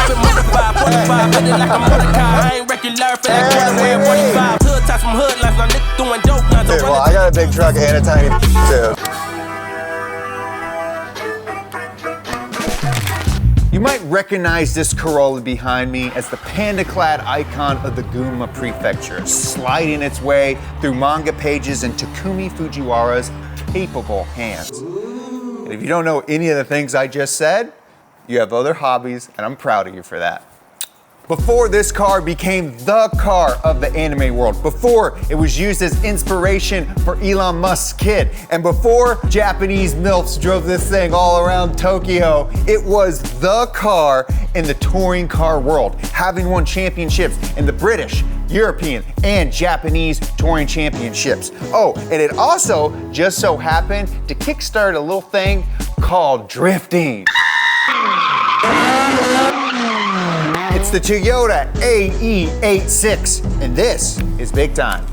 been modified, 45, hit it like a Mordecai. I ain't regular for that quarter wear 45. Hood ties from hood lines, my nigga doing dope lines. Dude, well, I got a big truck and a tiny too. You might recognize this Corolla behind me as the panda-clad icon of the Gunma Prefecture, sliding its way through manga pages in Takumi Fujiwara's capable hands. And if you don't know any of the things I just said, you have other hobbies, and I'm proud of you for that. Before this car became the car of the anime world, before it was used as inspiration for Elon Musk's kid, and before Japanese MILFs drove this thing all around Tokyo, it was the car in the touring car world, having won championships in the British, European, and Japanese touring championships. Oh, and it also just so happened to kickstart a little thing called drifting. It's the Toyota AE86, and this is Bigtime.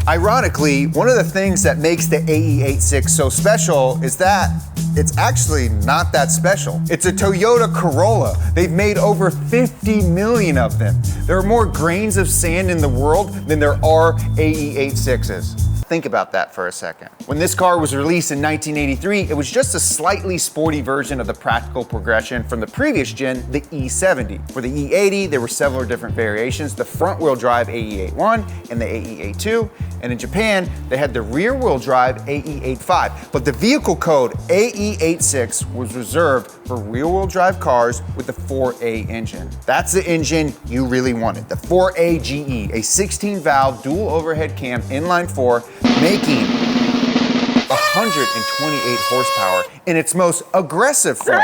Ironically, one of the things that makes the AE86 so special is that it's actually not that special. It's a Toyota Corolla. They've made over 50 million of them. There are more grains of sand in the world than there are AE86s. Think about that for a second. When this car was released in 1983, it was just a slightly sporty version of the practical progression from the previous gen, the E70. For the E80, there were several different variations, the front-wheel drive AE81 and the AE82, and in Japan, they had the rear-wheel drive AE85. But the vehicle code AE86 was reserved for rear-wheel drive cars with the 4A engine. That's the engine you really wanted, the 4A GE, a 16-valve dual overhead cam inline-4, making 128 horsepower in its most aggressive form.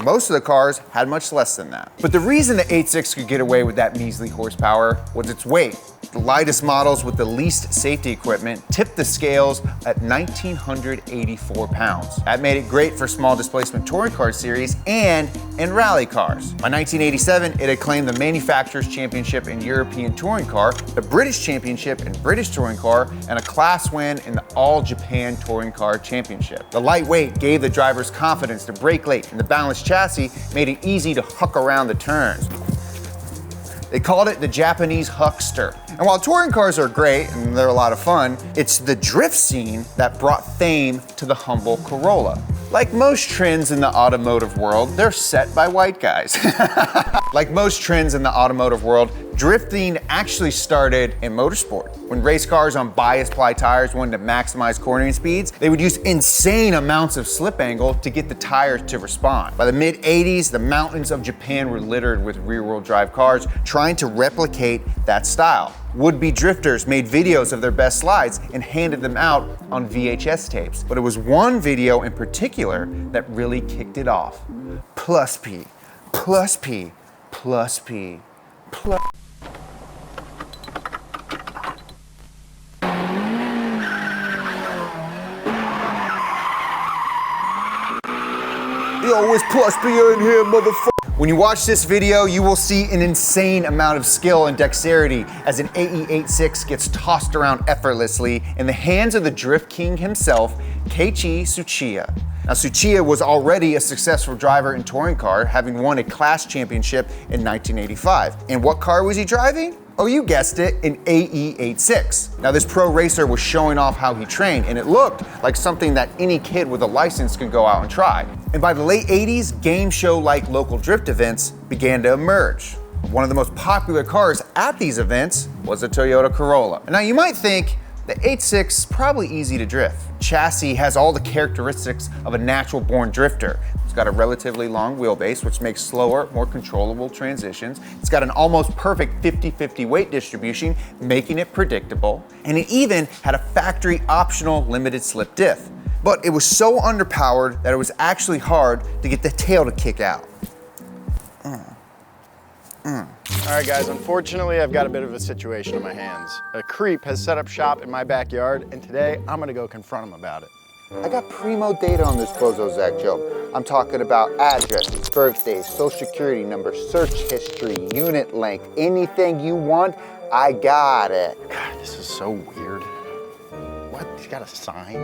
Most of the cars had much less than that. But the reason the 86 could get away with that measly horsepower was its weight. The lightest models with the least safety equipment tipped the scales at 1,984 pounds. That made it great for small displacement touring car series and in rally cars. By 1987, it had claimed the Manufacturers' Championship in European Touring Car, the British Championship in British Touring Car, and a class win in the All-Japan Touring Car Championship. The lightweight gave the drivers confidence to brake late, and the balanced chassis made it easy to huck around the turns. They called it the Japanese huckster. And while touring cars are great and they're a lot of fun, it's the drift scene that brought fame to the humble Corolla. Like most trends in the automotive world, they're set by white guys. Like most trends in the automotive world, drifting actually started in motorsport. When race cars on bias ply tires wanted to maximize cornering speeds, they would use insane amounts of slip angle to get the tires to respond. By the mid-80s, the mountains of Japan were littered with rear-wheel drive cars trying to replicate that style. Would-be drifters made videos of their best slides and handed them out on VHS tapes. But it was one video in particular that really kicked it off. Plus P, plus P, plus P, plus. Yo, it's plus P in here, motherfucker. When you watch this video, you will see an insane amount of skill and dexterity as an AE86 gets tossed around effortlessly in the hands of the drift king himself, Keiichi Tsuchiya. Now, Tsuchiya was already a successful driver in touring car, having won a class championship in 1985. And what car was he driving? Oh, you guessed it, an AE86. Now, this pro racer was showing off how he trained, and it looked like something that any kid with a license could go out and try. And by the late 80s, game show-like local drift events began to emerge. One of the most popular cars at these events was a Toyota Corolla. And now you might think, the 86 is probably easy to drift. Chassis has all the characteristics of a natural-born drifter. It's got a relatively long wheelbase, which makes slower, more controllable transitions. It's got an almost perfect 50-50 weight distribution, making it predictable. And it even had a factory-optional limited slip diff. But it was so underpowered that it was actually hard to get the tail to kick out. All right, guys, unfortunately, I've got a bit of a situation on my hands. A creep has set up shop in my backyard, and today I'm gonna go confront him about it. I got primo data on this Bozo Zach joke. I'm talking about addresses, birthdays, social security number, search history, unit length, anything you want, I got it. God, this is so weird. What, he's got a sign?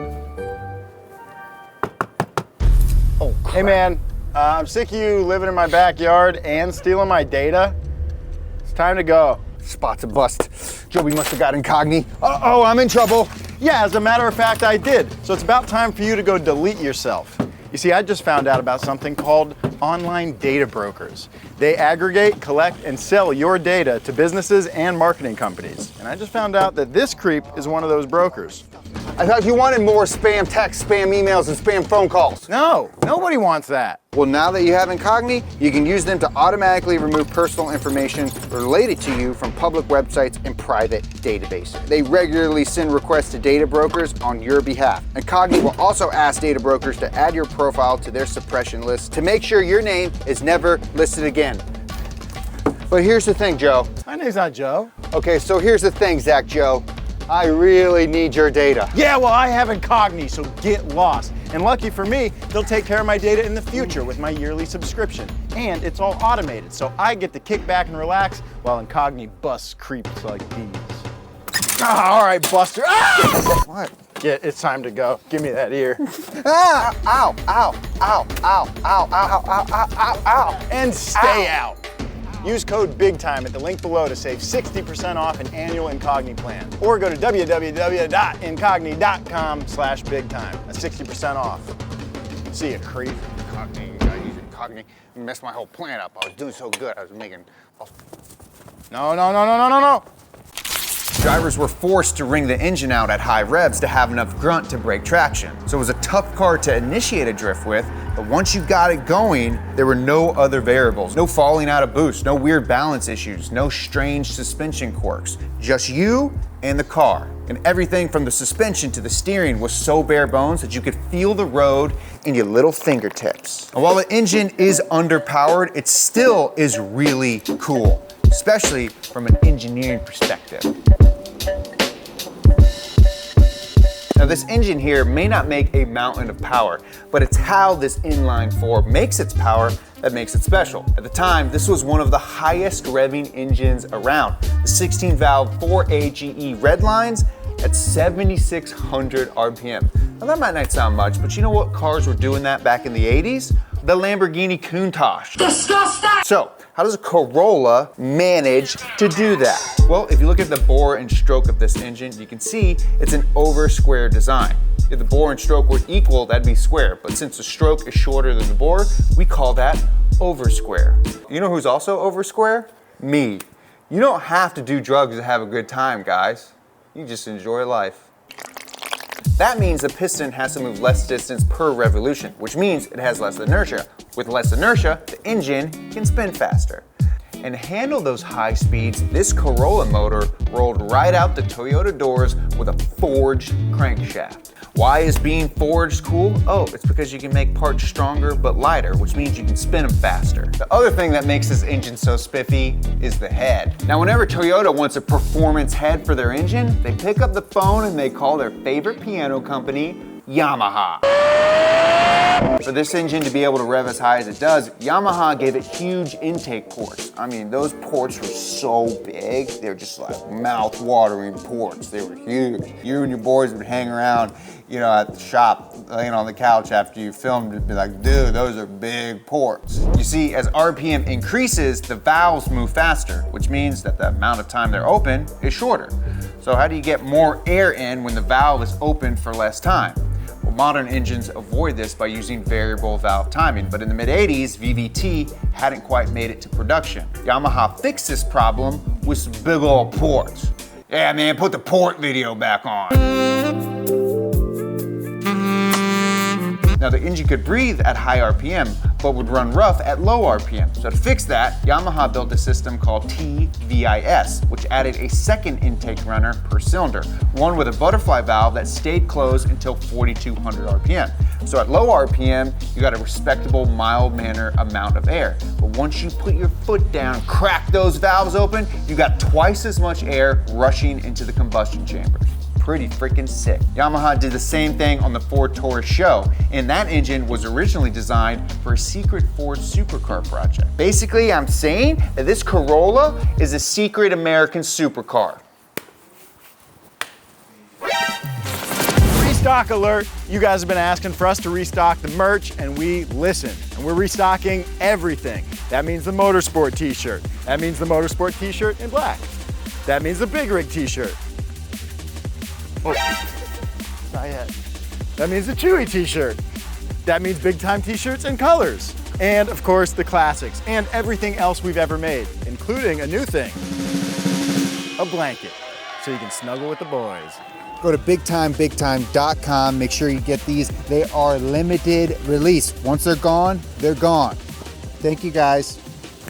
Oh, crap. Hey man, I'm sick of you living in my backyard and stealing my data. It's time to go. Spot's a bust. Joby must have got incognito. Uh-oh, I'm in trouble. Yeah, as a matter of fact, I did. So it's about time for you to go delete yourself. You see, I just found out about something called online data brokers. They aggregate, collect, and sell your data to businesses and marketing companies. And I just found out that this creep is one of those brokers. I thought you wanted more spam texts, spam emails, and spam phone calls. No, nobody wants that. Well, now that you have incognito, you can use them to automatically remove personal information related to you from public websites and private databases. They regularly send requests to data brokers on your behalf. Incognito will also ask data brokers to add your profile to their suppression list to make sure your name is never listed again. But here's the thing, Joe. My name's not Joe. Okay, so here's the thing, Zach Joe. I really need your data. Yeah, well, I have incognito, so get lost. And lucky for me, they'll take care of my data in the future with my yearly subscription. And it's all automated, so I get to kick back and relax while incognito busts creeps like these. Ah, all right, Buster. Ah! What? Yeah, it's time to go. Give me that ear. Ah! Ow, ow, ow, ow, ow, ow, ow, ow, ow, ow. And stay out. Use code BIGTIME at the link below to save 60% off an annual incognito plan. Or go to www.incognito.com/bigtime. That's 60% off. See ya, creep. Incognito, I use incognito. You messed my whole plan up. I was doing so good. I was making... No. Drivers were forced to wring the engine out at high revs to have enough grunt to break traction. So it was a tough car to initiate a drift with, but once you got it going, there were no other variables. No falling out of boost, no weird balance issues, no strange suspension quirks. Just you and the car. And everything from the suspension to the steering was so bare bones that you could feel the road in your little fingertips. And while the engine is underpowered, it still is really cool, especially from an engineering perspective. Now this engine here may not make a mountain of power, but it's how this inline four makes its power that makes it special. At the time, this was one of the highest revving engines around. The 16 valve 4A GE Redlines at 7,600 RPM. Now that might not sound much, but you know what cars were doing that back in the 80s? The Lamborghini Countach. Disgusting! So, how does a Corolla manage to do that? Well, if you look at the bore and stroke of this engine, you can see it's an over square design. If the bore and stroke were equal, that'd be square. But since the stroke is shorter than the bore, we call that over square. You know who's also over square? Me. You don't have to do drugs to have a good time, guys. You just enjoy life. That means the piston has to move less distance per revolution, which means it has less inertia. With less inertia, the engine can spin faster. And to handle those high speeds, this Corolla motor rolled right out the Toyota doors with a forged crankshaft. Why is being forged cool? Oh, it's because you can make parts stronger but lighter, which means you can spin them faster. The other thing that makes this engine so spiffy is the head. Now, whenever Toyota wants a performance head for their engine, they pick up the phone and they call their favorite piano company, Yamaha. For this engine to be able to rev as high as it does, Yamaha gave it huge intake ports. I mean, those ports were so big, they were just like mouth-watering ports. They were huge. You and your boys would hang around, you know, at the shop, laying on the couch after you filmed and be like, dude, those are big ports. You see, as RPM increases, the valves move faster, which means that the amount of time they're open is shorter. So how do you get more air in when the valve is open for less time? Well, modern engines avoid this by using variable valve timing, but in the mid-80s, VVT hadn't quite made it to production. Yamaha fixed this problem with some big old ports. Yeah, man, put the port video back on. Now the engine could breathe at high RPM, but would run rough at low RPM. So to fix that, Yamaha built a system called TVIS, which added a second intake runner per cylinder, one with a butterfly valve that stayed closed until 4,200 RPM. So at low RPM, you got a respectable, mild-mannered amount of air. But once you put your foot down, crack those valves open, you got twice as much air rushing into the combustion chambers. Pretty freaking sick. Yamaha did the same thing on the Ford Taurus Show, and that engine was originally designed for a secret Ford supercar project. Basically, I'm saying that this Corolla is a secret American supercar. Restock alert. You guys have been asking for us to restock the merch, and we listen. And we're restocking everything. That means the Motorsport t-shirt. That means the Motorsport t-shirt in black. That means the Big Rig t-shirt. Oh, not yet. That means the Chewy t-shirt. That means Bigtime t-shirts and colors. And of course, the classics and everything else we've ever made, including a new thing, a blanket, so you can snuggle with the boys. Go to bigtime.com. Make sure you get these. They are limited release. Once they're gone, they're gone. Thank you guys.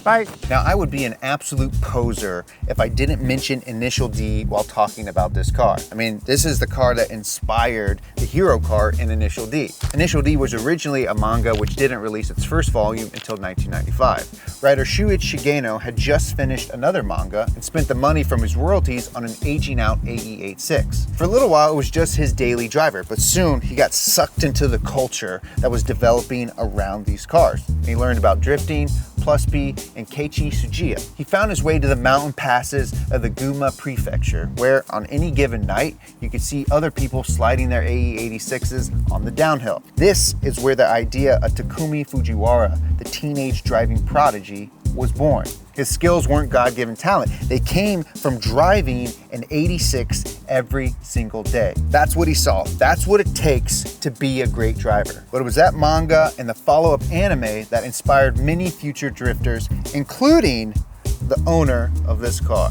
Bye. Now, I would be an absolute poser if I didn't mention Initial D while talking about this car. I mean, this is the car that inspired the hero car in Initial D. Initial D was originally a manga which didn't release its first volume until 1995. Writer Shuichi Shigeno had just finished another manga and spent the money from his royalties on an aging out AE86. For a little while, it was just his daily driver, but soon he got sucked into the culture that was developing around these cars. He learned about drifting, Plus B, and Keiichi Sujiya. He found his way to the mountain passes of the Gunma prefecture, where on any given night, you could see other people sliding their AE86s on the downhill. This is where the idea of Takumi Fujiwara, the teenage driving prodigy, was born. His skills weren't God-given talent. They came from driving an 86 every single day. That's what he saw. That's what it takes to be a great driver. But it was that manga and the follow-up anime that inspired many future drifters, including the owner of this car.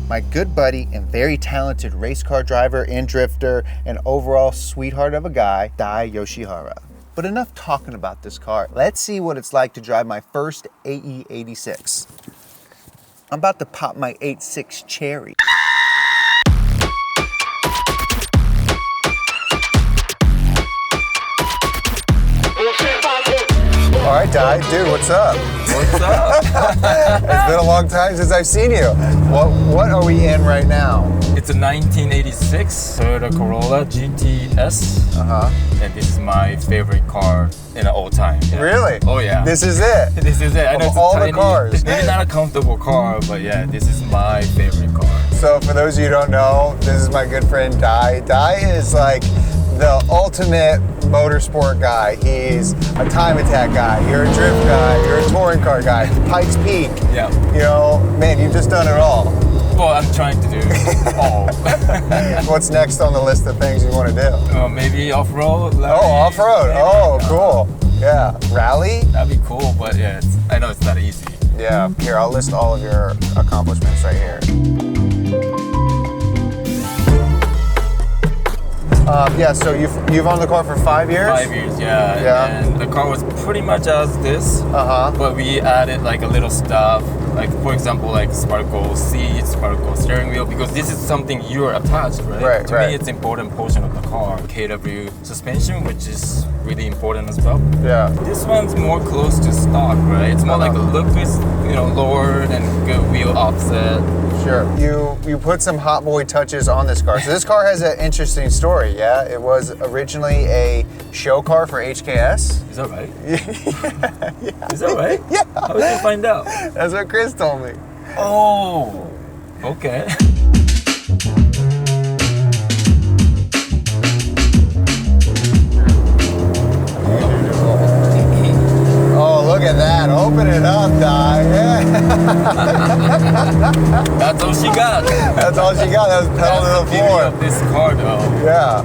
My good buddy and very talented race car driver and drifter and overall sweetheart of a guy, Dai Yoshihara. But enough talking about this car. Let's see what it's like to drive my first AE86. I'm about to pop my 86 cherry. All right, Dai, dude, what's up? What's up? It's been a long time since I've seen you. What are we in right now? It's a 1986 Toyota Corolla GTS. And this is my favorite car in all time. Yeah. Really? Oh yeah. This is it? This is it. I know Of it's a all tiny, the cars. Maybe not a comfortable car, but yeah, this is my favorite car. So for those of you who don't know, this is my good friend Dai. Dai is like the ultimate motorsport guy. He's a time attack guy. You're a drift guy. You're a touring car guy. Pikes Peak. Yeah. You know, man, you've just done it all. Well, I'm trying to do all. What's next on the list of things you want to do? Maybe off-road. Oh, off-road. Oh, cool. Yeah. Rally? That'd be cool, but yeah, I know it's not easy. Yeah. Here, I'll list all of your accomplishments right here. Yeah, so you've owned the car for 5 years? 5 years, yeah. Yeah. And the car was pretty much as this, but we added like a little stuff, like for example, like sparkle seats, sparkle steering wheel, because this is something you're attached, right? Right, to me, it's an important portion of the car. KW suspension, which is really important as well. Yeah. This one's more close to stock, right? It's more like a look is, lowered and good wheel offset. Sure. You put some hot boy touches on this car. So this car has an interesting story, yeah? It was originally a show car for HKS. Is that right? Yeah. Is that right? Yeah. How did you find out? That's what Chris told me. Oh, okay. Oh, look at that. Open it up, Dai. Yeah. That's all she got. That's all she got. That was pedal to the Beauty floor. of this car, though. Yeah.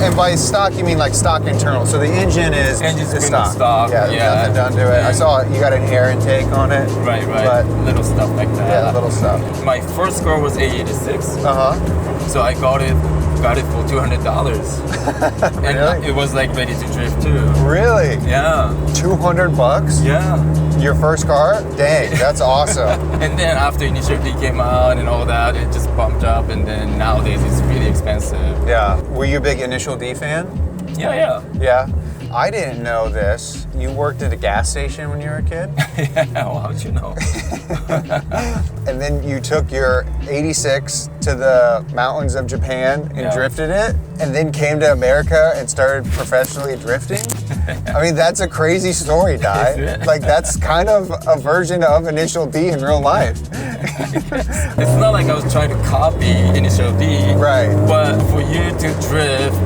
And by stock, you mean like stock internal. So the engine is Engine's stock. Yeah, nothing done to it. I saw it. You got an air intake on it. Right. But, little stuff like that. yeah, little stuff. My first car was AE86. So I got it for $200. And Really? it was like ready to drift too. Really? Yeah. $200? Yeah. Your first car? Dang, that's awesome. And then after Initial D came out and all that, it just bumped up, and then nowadays it's really expensive. Yeah. Were you a big Initial D fan? Yeah. Yeah. I didn't know this. You worked at a gas station when you were a kid? Yeah, well, how'd you know? And then you took your 86 to the mountains of Japan and drifted it, and then came to America and started professionally drifting? I mean, that's a crazy story, Dai. Like, that's kind of a version of Initial D in real life. It's not like I was trying to copy Initial D. Right. But for you to drift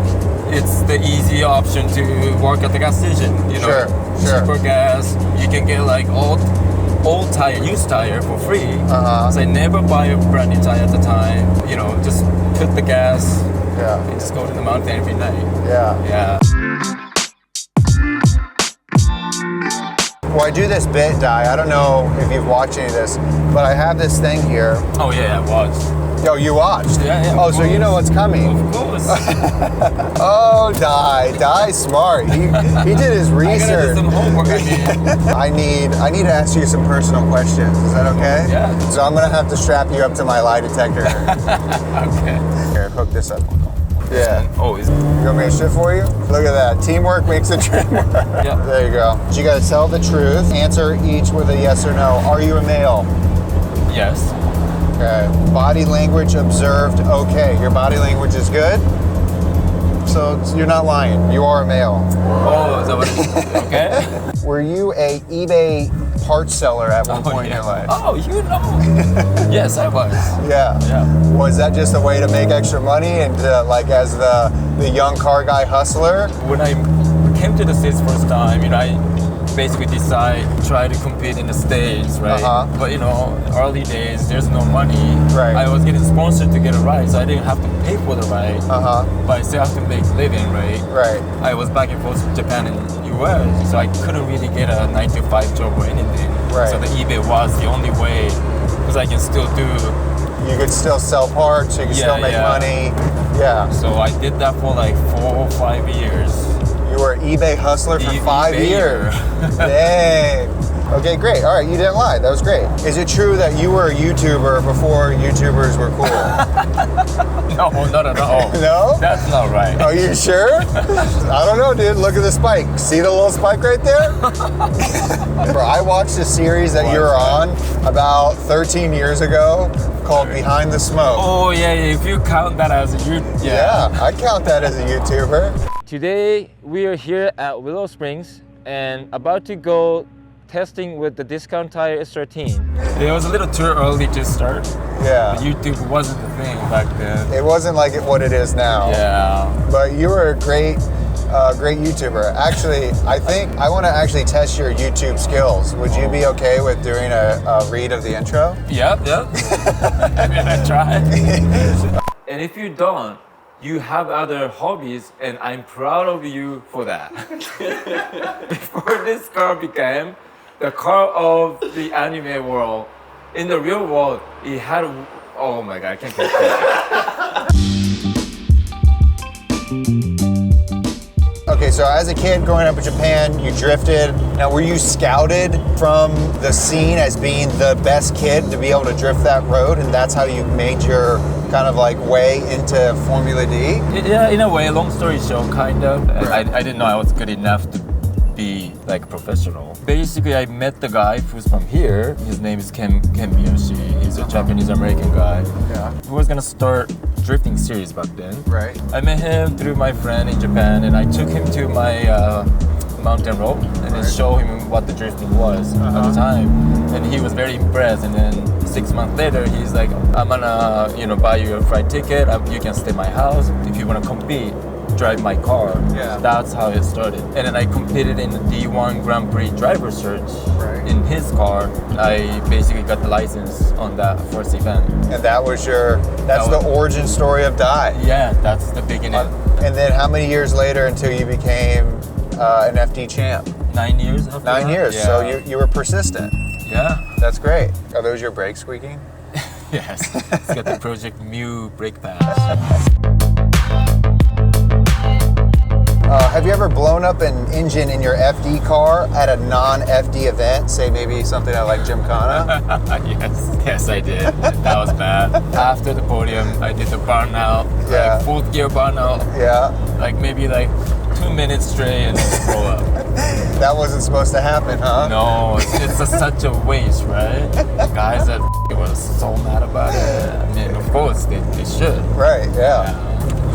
it's the easy option to work at the gas station. You know, Sure. cheaper gas. You can get like old tire, used tire for free. So I never buy a brand new tire at the time. You know, just put the gas. Yeah. And just go to the mountain every night. Yeah. Well, I do this bit, Dai. I don't know if you've watched any of this, but I have this thing here. Oh yeah, I watched. Yo, you watched? Yeah. Oh, so you know what's coming? Of course. Oh, Dai's smart. He did his I gotta do research. some homework. I need to ask you some personal questions. Is that okay? Yeah. So I'm gonna have to strap you up to my lie detector. Okay. Here, hook this up. Yeah. Oh, is You want me to shift for you? Look at that. Teamwork makes the dream work. Yeah. There you go. So you got to tell the truth. Answer each with a yes or no. Are you a male? yes. Okay. Body language observed. Okay. Your body language is good. So you're not lying. You are a male. Oh, is that what it is? Okay. Were you a eBay parts seller at one point in your life? Oh, you know. Yes, I was. Yeah. Yeah. Was that just a way to make extra money and like as the young car guy hustler? When I came to the States first time, you know, I basically try to compete in the States, right? But you know, early days, there's no money. Right. I was getting sponsored to get a ride, so I didn't have to pay for the ride. But I still have to make a living, right? Right. I was back and forth to Japan and US, so I couldn't really get a 9-to-5 job or anything. Right. So the eBay was the only way, because I can still do. You could still sell parts. You could still make money. Yeah. So I did that for like 4 or 5 years. You were an eBay hustler for 5 eBayer. years. Dang. Okay, great. All right, you didn't lie. That was great. Is it true that you were a YouTuber before YouTubers were cool? No, not at all. No? That's not right. Are you sure? I don't know, dude. Look at the spike. See the little spike right there? Bro, I watched a series that you were on about 13 years ago called Behind the Smoke. Oh, yeah, if you count that as a YouTuber. Yeah, I count that as a YouTuber. Today, we are here at Willow Springs and about to go testing with the discount tire S13. It was a little too early to start. Yeah. YouTube wasn't the thing back then. It wasn't like what it is now. Yeah. But you were a great YouTuber. Actually, I think I want to actually test your YouTube skills. Would you be okay with doing a read of the intro? Yep. I mean, I tried. And if you don't, you have other hobbies, and I'm proud of you for that. Before this car became the car of the anime world, in the real world, it had. Oh my god, I can't get that. Okay, so as a kid growing up in Japan, you drifted. Now, were you scouted from the scene as being the best kid to be able to drift that road, and that's how you made your kind of like way into Formula D? Yeah, in a way, long story short, kind of. I didn't know I was good enough to be like professional. Basically, I met the guy who's from here. His name is Ken Miyoshi. He's a Japanese-American guy. Yeah. He was gonna start drifting series back then. Right. I met him through my friend in Japan, and I took him to my mountain road and then showed him what the drifting was at the time. And he was very impressed. And then 6 months later, he's like, "I'm gonna, buy you a flight ticket. You can stay at my house. If you wanna compete, drive my car." Yeah. That's how it started. And then I competed in the D1 Grand Prix driver search in his car. I basically got the license on that first event. And that's the origin story of Dai. Yeah, that's the beginning. And then how many years later until you became an FD champ? 9 years after 9 that? years. Yeah. So you were persistent. Yeah. That's great. Are those your brakes squeaking? Yes. It's got the Project Mu brake pads. Have you ever blown up an engine in your FD car at a non-FD event? Say maybe something like Gymkhana? Yes, I did. That was bad. After the podium, I did the burnout, Yeah. like fourth gear burnout, Yeah. like maybe 2 minutes straight and just blow up. That wasn't supposed to happen, huh? No, it's such a waste, right? The guys that were so mad about it. I mean, of course, they should. Right, yeah.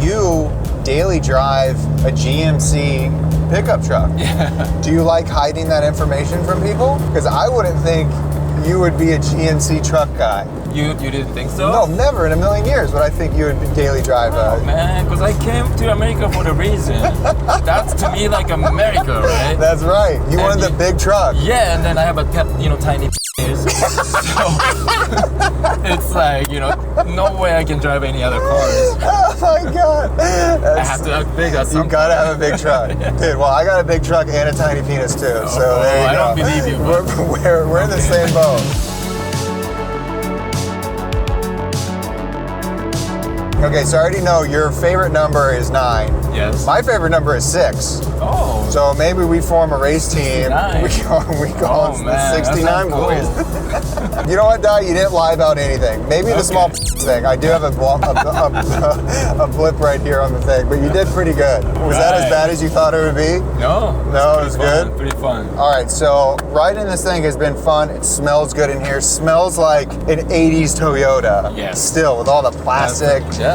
You daily drive a GMC pickup truck. Yeah. Do you like hiding that information from people? Because I wouldn't think you would be a GMC truck guy. You didn't think so? No, never in a million years would I think you would daily drive a... Man, because I came to America for the reason. That's to me like America, right? That's right. You wanted the big truck. Yeah, and then I have a tiny so it's like, no way I can drive any other cars. Oh my God. I have to have big or something. You gotta have a big truck. Dude, well, I got a big truck and a tiny penis too. So there you I go. don't believe you. We're in the same boat. Okay, so I already know your favorite number is 9. Yes. My favorite number is 6. Oh. So maybe we form a race team. 69. We go on the 69 boys. Cool. You know what, Dai? You didn't lie about anything. Maybe the small thing. I do have a blip right here on the thing, but you did pretty good. Was that as bad as you thought it would be? No. No, it was good? Pretty fun. All right, so riding this thing has been fun. It smells good in here. Smells like an 80s Toyota. Yes. Still, with all the plastic. Yeah.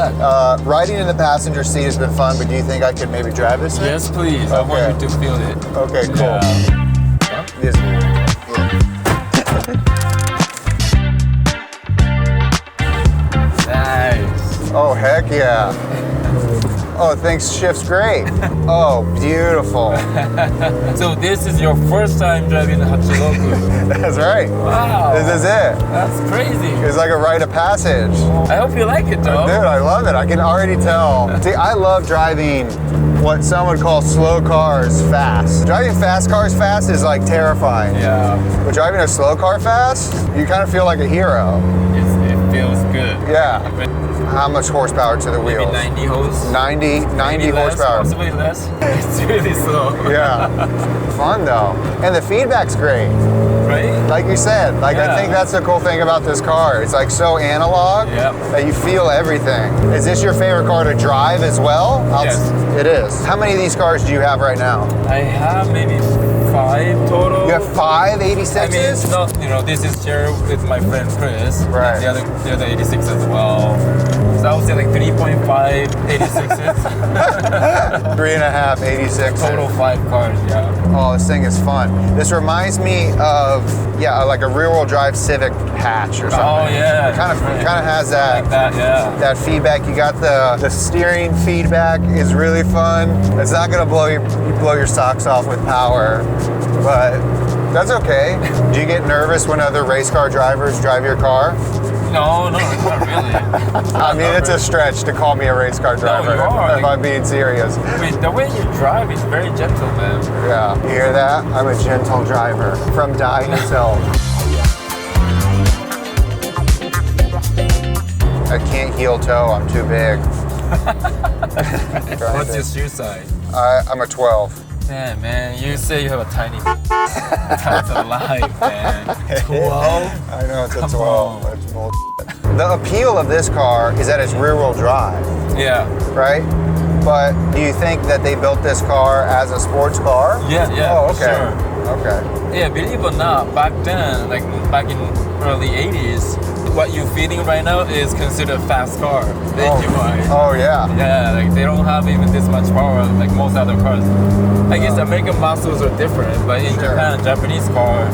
Riding in the passenger seat has been fun, but do you think I could maybe drive this thing? Yes, please. I want you to feel it. Okay, cool. Yeah. Yes. Nice. Oh, heck yeah. Oh, things shifts great. Oh, beautiful. So this is your first time driving the Hachiroku. That's right. Wow. This is it. That's crazy. It's like a rite of passage. I hope you like it though. Dude, I love it. I can already tell. See, I love driving what some would call slow cars fast. Driving fast cars fast is like terrifying. Yeah. But driving a slow car fast, you kind of feel like a hero. It feels good. Yeah. How much horsepower to the Maybe wheels? 90 horse. 90 Maybe less, horsepower. possibly less. It's really slow. Yeah. Fun though. And the feedback's great. Right? Like you said, I think that's the cool thing about this car. It's like so analog that you feel everything. Is this your favorite car to drive as well? Yes. It is. How many of these cars do you have right now? I have maybe 5 total. You have 5 86s? I mean, it's not, this is shared with my friend Chris. Right. The other 86 as well. So I would say like 3.5 86s. 3.5 86. Total 5 cars, yeah. Oh, this thing is fun. This reminds me of, like a rear-wheel drive Civic hatch or something. Oh yeah. Kind of has that. Like that, yeah. That feedback. You got the steering feedback is really fun. It's not gonna blow your socks off with power, but that's okay. Do you get nervous when other race car drivers drive your car? No, not really. I mean, it's a stretch to call me a race car driver you are. if I'm being serious. I mean, the way you drive is very gentle, man. Yeah, you hear that? I'm a gentle driver from Dai himself. I can't heel toe, I'm too big. What's your shoe size? I'm a 12. Yeah, man, you say you have a tiny That's a lie, man. 12? I know, it's a Come 12. on. It's bullshit. The appeal of this car is that it's rear-wheel drive, Yeah. right? But do you think that they built this car as a sports car? Yeah, Oh, okay. sure. Okay. Yeah, believe it or not, back then, like back in early 80s, what you're feeling right now is considered a fast car. Engine-wise. Oh, yeah. Yeah, like they don't have even this much power like most other cars. I guess American muscles are different, but in Sure. Japan, Japanese car,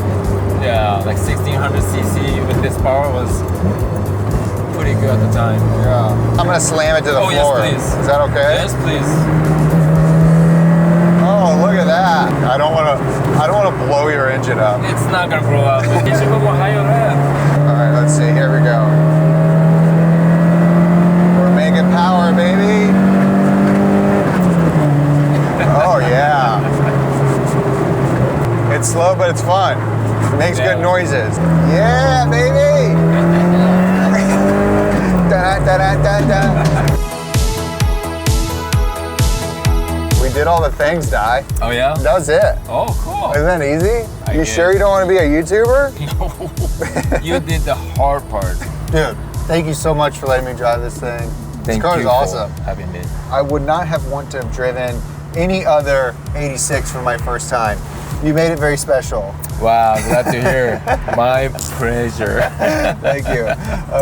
yeah, like 1600 cc with this power was pretty good at the time. Yeah. I'm gonna slam it to the Oh, yes, floor. please. Is that okay? Yes, please. Oh, look at that. I don't wanna blow your engine up. It's not gonna blow up. You should go more higher than. All right, let's see. Here we go. We're making power, baby. Oh yeah. It's slow, but it's fun. It makes good noises. Yeah, baby. Dun, dun, dun, dun, dun. We did all the things, Dai. Oh yeah? That was it. Oh, cool. Isn't that easy? I You did. sure you don't want to be a YouTuber? No. You did the hard part. Dude, thank you so much for letting me drive this thing. Thank this car you is awesome. for having me. I would not have wanted to have driven any other 86 for my first time. You made it very special. Wow, glad to hear. My pleasure. Thank you.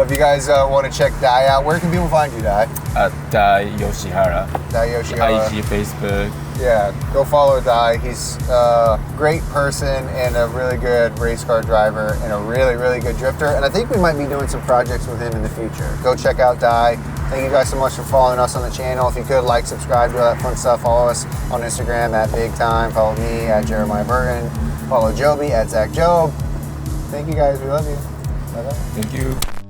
If you guys want to check Dai out, where can people find you, Dai? At Dai Yoshihara. Dai Yoshihara. IG, Facebook. Yeah, go follow Dai. He's a great person and a really good race car driver and a really, really good drifter. And I think we might be doing some projects with him in the future. Go check out Dai. Thank you guys so much for following us on the channel. If you could, like, subscribe, do all that fun stuff. Follow us on Instagram at Bigtime. Follow me at Jeremiah Bergen. Follow Joby at Zach Job. Thank you guys. We love you. Bye-bye. Thank you.